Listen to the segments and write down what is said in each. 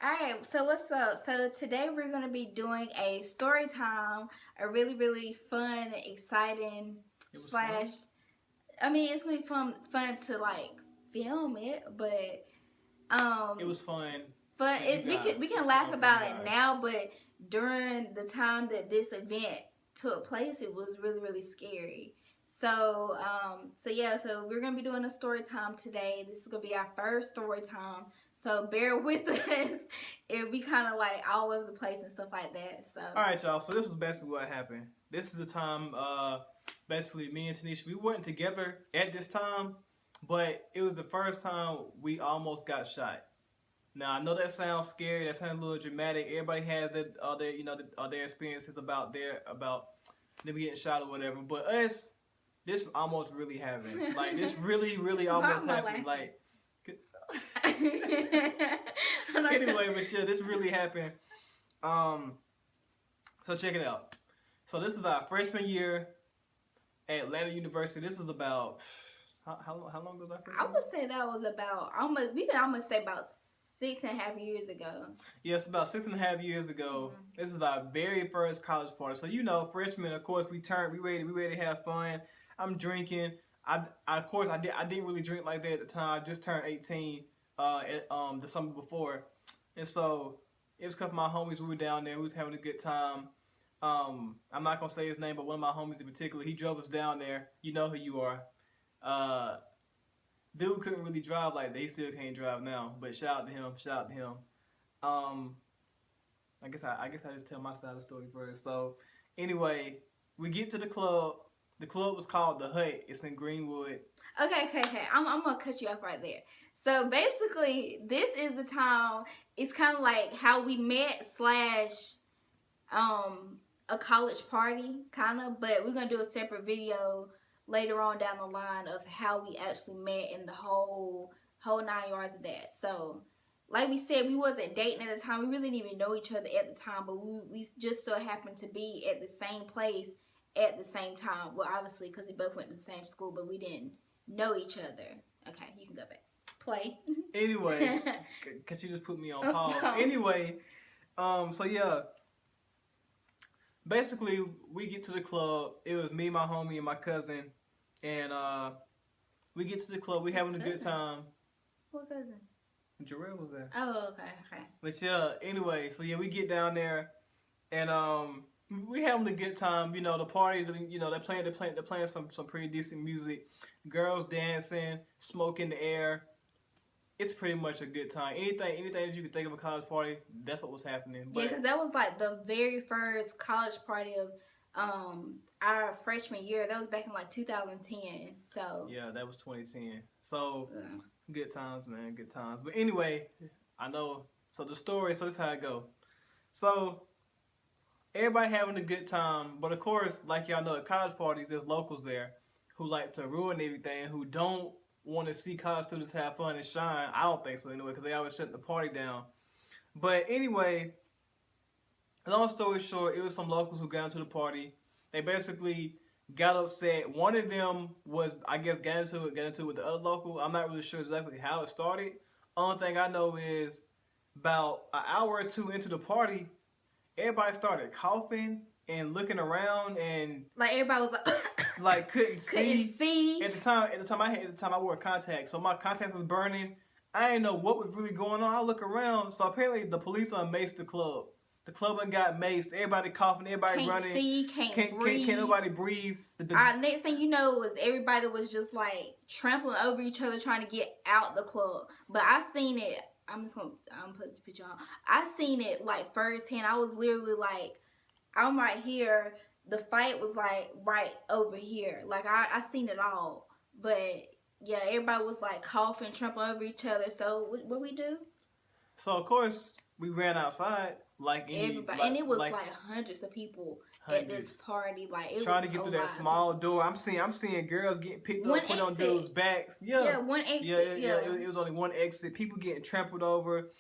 Alright, so what's up? So today we're going to be doing a story time, a really fun, exciting It was slash, fun. I mean, it's going to be fun to like film it, but It was fun but for you we guys. can It's laugh fun for you about it guys. now, but during the time that this event took place, it was really scary. So we're gonna be doing a story time today. This is gonna be our first story time, so bear with us if we kind of like all over the place and stuff like that. So All right, y'all. So this was basically what happened. This is the time. Basically, me and Tanisha, we weren't together at this time, but it was the first time we almost got shot. Now I know that sounds scary. That sounds a little dramatic. Everybody has their experiences about them getting shot or whatever. But us, this almost really happened. Like this really why almost am I happened. laughing? Like anyway, but yeah, this really happened. Um, so check it out. So this is our freshman year at Atlanta University. This was about how long was our I freshman year? would say that was about almost we can almost say about 6.5 years ago. Yes, about 6.5 years ago. Mm-hmm. This is our very first college party. So you know, freshmen, of course, we ready to have fun. I'm drinking. Of course I didn't really drink like that at the time. I just turned 18 the summer before. And so it was a couple of my homies. We were down there. We was having a good time. I'm not gonna say his name, but one of my homies in particular, he drove us down there. You know who you are. Uh, Dude couldn't really drive like that. He still can't drive now. But shout out to him. Shout out to him. Um, I guess I just tell my side of the story first. So anyway, we get to the club. The club was called The Hut. It's in Greenwood. Okay. I'm gonna cut you off right there. So basically, this is the time. It's kind of like how we met slash a college party, kind of. But we're gonna do a separate video later on down the line of how we actually met and the whole 9 yards of that. So, like we said, we wasn't dating at the time. We really didn't even know each other at the time, but we just so happened to be at the same place at the same time. Well, obviously, because we both went to the same school, but we didn't know each other. Okay, you can go back. Play. Anyway, cause you just put me on pause. Anyway, so yeah, basically we get to the club. It was me, my homie, and my cousin, and we get to the club. We having a good time. What cousin? Jarrell was there. Oh, okay. But yeah, anyway, so yeah, we get down there, and we having a good time. You know, the party. You know, they're playing some pretty decent music. Girls dancing, smoke in the air. It's pretty much a good time. Anything that you could think of a college party, that's what was happening. Yeah, But because that was like the very first college party of our freshman year. That was back in like 2010. So yeah, that was 2010. So yeah. good times, man, good times. But anyway, I know. So the story. So this is how it go. So everybody having a good time, but of course, like y'all know, at college parties, there's locals there who like to ruin everything, who don't want to see college students have fun and shine. I don't think so anyway, because they always shut the party down. But anyway, long story short, it was some locals who got into the party. They basically got upset. One of them was, I guess, got into it with the other local. I'm not really sure exactly how it started. Only thing I know is about an hour or two into the party, everybody started coughing and looking around and Like everybody was like like couldn't couldn't see. At the time I wore contacts, so my contacts was burning. I didn't know what was really going on. I look around, so apparently the police unmaced the club. The club done got maced. Everybody coughing, everybody Can't running. see, can't breathe. Can't nobody breathe. Next thing you know was everybody was just like trampling over each other trying to get out the club. But I seen it. I'm put the picture on. I seen it like firsthand. I was literally like, I'm right here. The fight was like right over here. Like I seen it all. But yeah, everybody was like coughing, trampling over each other. So what we do? So of course we ran outside like Everybody, and it was like hundreds of people at this party. Like it trying was to get a through lot that of small people. door. I'm seeing girls getting picked One up, put on exit. dudes' backs. Yeah, one exit. Yeah. It was only one exit. People getting trampled over.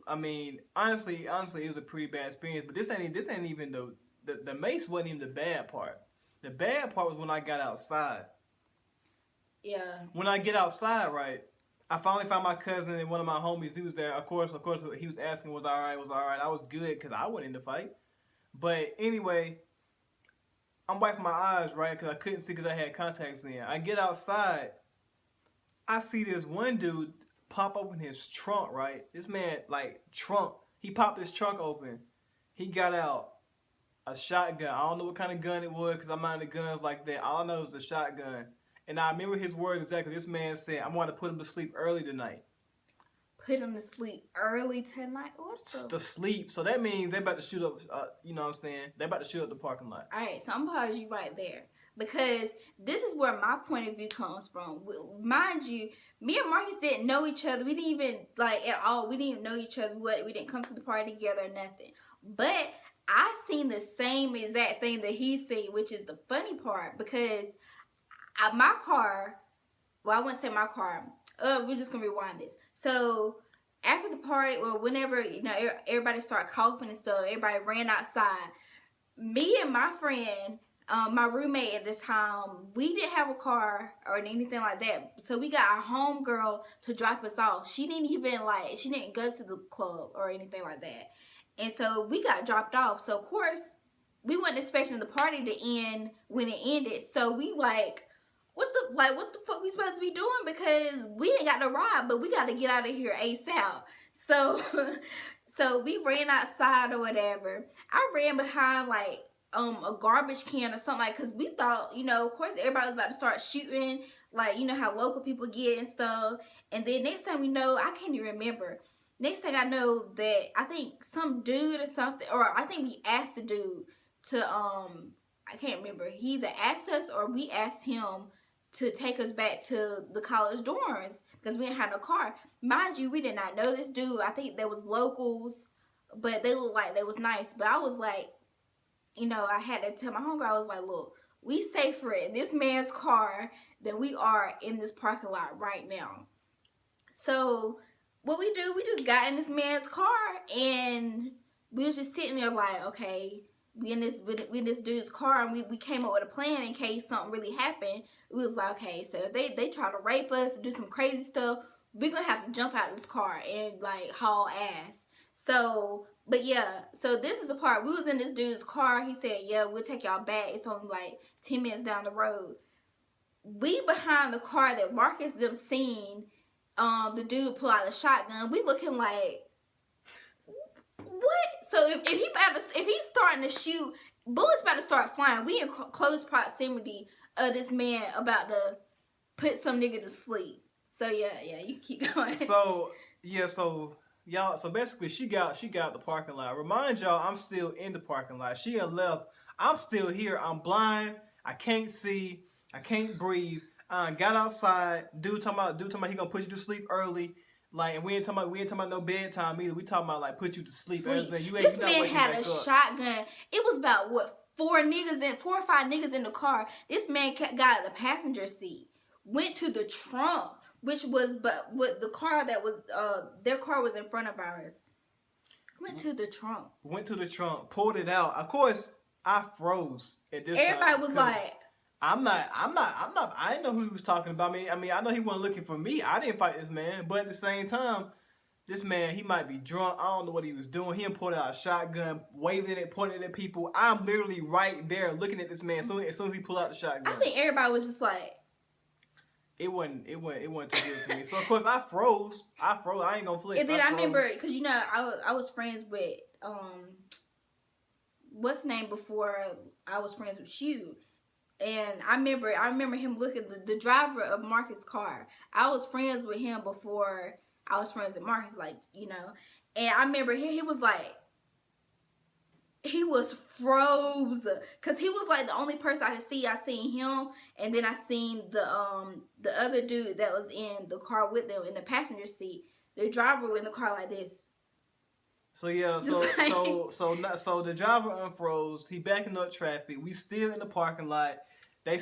I mean, honestly, it was a pretty bad experience. But this ain't even the mace wasn't even the bad part. The bad part was when I got outside. Yeah. When I get outside, right, I finally found my cousin and one of my homies. He was there. Of course, he was asking, was all right, was all right. I was good because I wasn't in the fight. But anyway, I'm wiping my eyes, right, because I couldn't see because I had contacts in. I get outside. I see this one dude pop open his trunk, right? This man, like, trunk. He popped his trunk open. He got out a shotgun. I don't know what kind of gun it was because I'm not into guns like that. All I know is the shotgun. And I remember his words exactly. This man said, I'm going to put him to sleep early tonight. Put him to sleep early tonight? What the? To sleep. So that means they about to shoot up, you know what I'm saying? They about to shoot up the parking lot. All right, so I'm going to pause you right there. Because this is where my point of view comes from. Mind you, me and Marcus didn't know each other. We didn't even, like, at all. We didn't even know each other. We didn't come to the party together or nothing. But I seen the same exact thing that he seen, which is the funny part. Because my car, well, I wouldn't say my car. We're just going to rewind this. So after the party, or whenever, you know, everybody started coughing and stuff, everybody ran outside. Me and my friend, my roommate at the time, we didn't have a car or anything like that. So we got our homegirl to drop us off. She didn't even, like, she didn't go to the club or anything like that. And so we got dropped off. So, of course, we weren't expecting the party to end when it ended. So we like, what the fuck we supposed to be doing? Because we ain't got no ride, but we got to get out of here ASAP. So, so we ran outside or whatever. I ran behind like a garbage can or something, like, because we thought, you know, of course everybody was about to start shooting, like, you know how local people get and stuff. And then next time we know, I can't even remember. Next thing I know, that I think some dude or something, or I think we asked the dude to I can't remember. He either asked us or we asked him to take us back to the college dorms because we didn't have no car. Mind you, we did not know this dude. I think there was locals, but they looked like they was nice. But I was like, you know, I had to tell my homegirl, I was like, look, we safer in this man's car than we are in this parking lot right now. So what we do, we just got in this man's car and we was just sitting there like, okay, we in this dude's car, and we came up with a plan in case something really happened. We was like, okay, so if they try to rape us, do some crazy stuff, we gonna have to jump out of this car and like haul ass. So, but yeah, so this is the part. We was in this dude's car. He said, yeah, we'll take y'all back. It's only like 10 minutes down the road. We behind the car that Marcus them seen, the dude pull out a shotgun. We looking like, what? So if he's starting to shoot, bullets about to start flying. We in close proximity of this man about to put some nigga to sleep. So yeah, you keep going. So yeah, so y'all, so basically she got the parking lot. Remind y'all, I'm still in the parking lot. She had left. I'm still here. I'm blind. I can't see. I can't breathe. Got outside. Dude talking about he gonna put you to sleep early. Like, and we ain't talking about no bedtime either. We talking about like put you to sleep. This man had a shotgun. It was about what, 4 or 5 niggas in the car. This man got out of the passenger seat, went to the trunk, which was what the car that was their car was in front of ours. Went to the trunk, pulled it out. Of course, I froze at this time. Everybody was like, I didn't know who he was talking about. I mean, I know he wasn't looking for me. I didn't fight this man. But at the same time, this man, he might be drunk. I don't know what he was doing. He pulled out a shotgun, waving it, pointing it at people. I'm literally right there looking at this man. So as soon as he pulled out the shotgun, I think everybody was just like, it wasn't too good for me. So of course I froze. I ain't gonna flex. And then I remember, because you know I was friends with what's the name before I was friends with you. And I remember him looking, the driver of Marcus' car. I was friends with him before I was friends with Marcus, like, you know. And I remember he was like, he was froze. Because he was like the only person I could see. I seen him, and then I seen the other dude that was in the car with them in the passenger seat. The driver was in the car like this. So yeah, so the driver unfroze. He backing up traffic. We still in the parking lot. They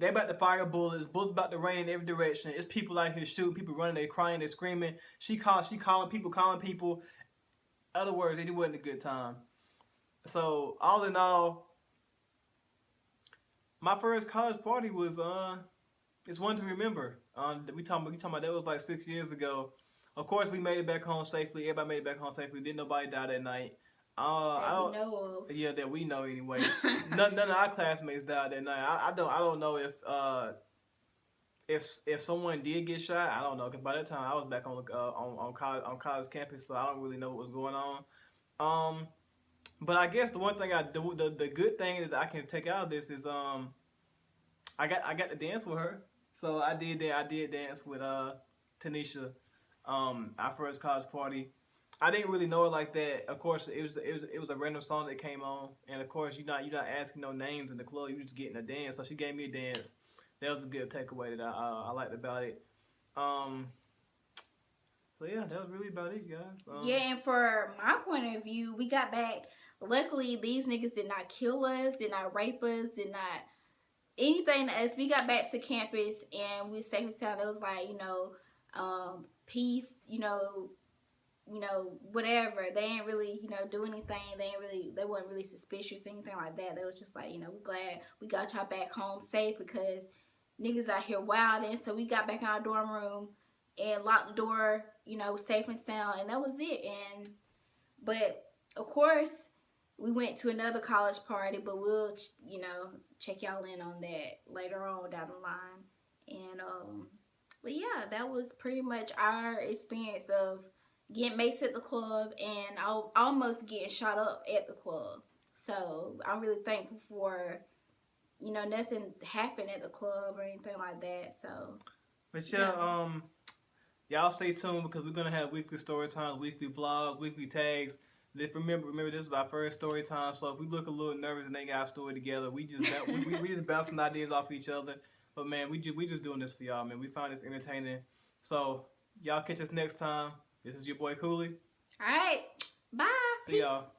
about to fire bullets. Bullets about to rain in every direction. It's people out here shooting. People running. They crying. They screaming. She calling people. Other words, it wasn't a good time. So all in all, my first college party was it's one to remember. We talking about that was like 6 years ago. Of course, we made it back home safely. Everybody made it back home safely. Didn't nobody die that night. I That we don't. know Yeah, that we know anyway. of. None of our classmates died that night. I don't know if someone did get shot. I don't know because by that time I was back on college campus, so I don't really know what was going on. Um, but I guess the one thing the good thing that I can take out of this is I got to dance with her. So I did dance with Tanisha, our first college party. I didn't really know her like that. Of course, it was a random song that came on, and of course you're not asking no names in the club. You just getting a dance. So she gave me a dance. That was a good takeaway that I liked about it. Um, so yeah, that was really about it, guys. Yeah, and for my point of view, we got back. Luckily, these niggas did not kill us, did not rape us, did not anything to us. We got back to campus and we were safe and sound. It was like, peace, whatever. They ain't really, do anything. They weren't really suspicious or anything like that. They was just like, we're glad we got y'all back home safe because niggas out here wilding. So we got back in our dorm room and locked the door, safe and sound, and that was it. But of course, we went to another college party, but we'll, check y'all in on that later on down the line. And but yeah, that was pretty much our experience of getting maced at the club and almost getting shot up at the club. So I'm really thankful for, nothing happened at the club or anything like that. So, but yeah, y'all stay tuned because we're gonna have weekly story times, weekly vlogs, weekly tags. Remember, this is our first story time. So if we look a little nervous and they got our story together, we just bouncing ideas off each other. But man, we just doing this for y'all, man. We find this entertaining. So y'all catch us next time. This is your boy Cooley. All right, bye. See Peace. y'all.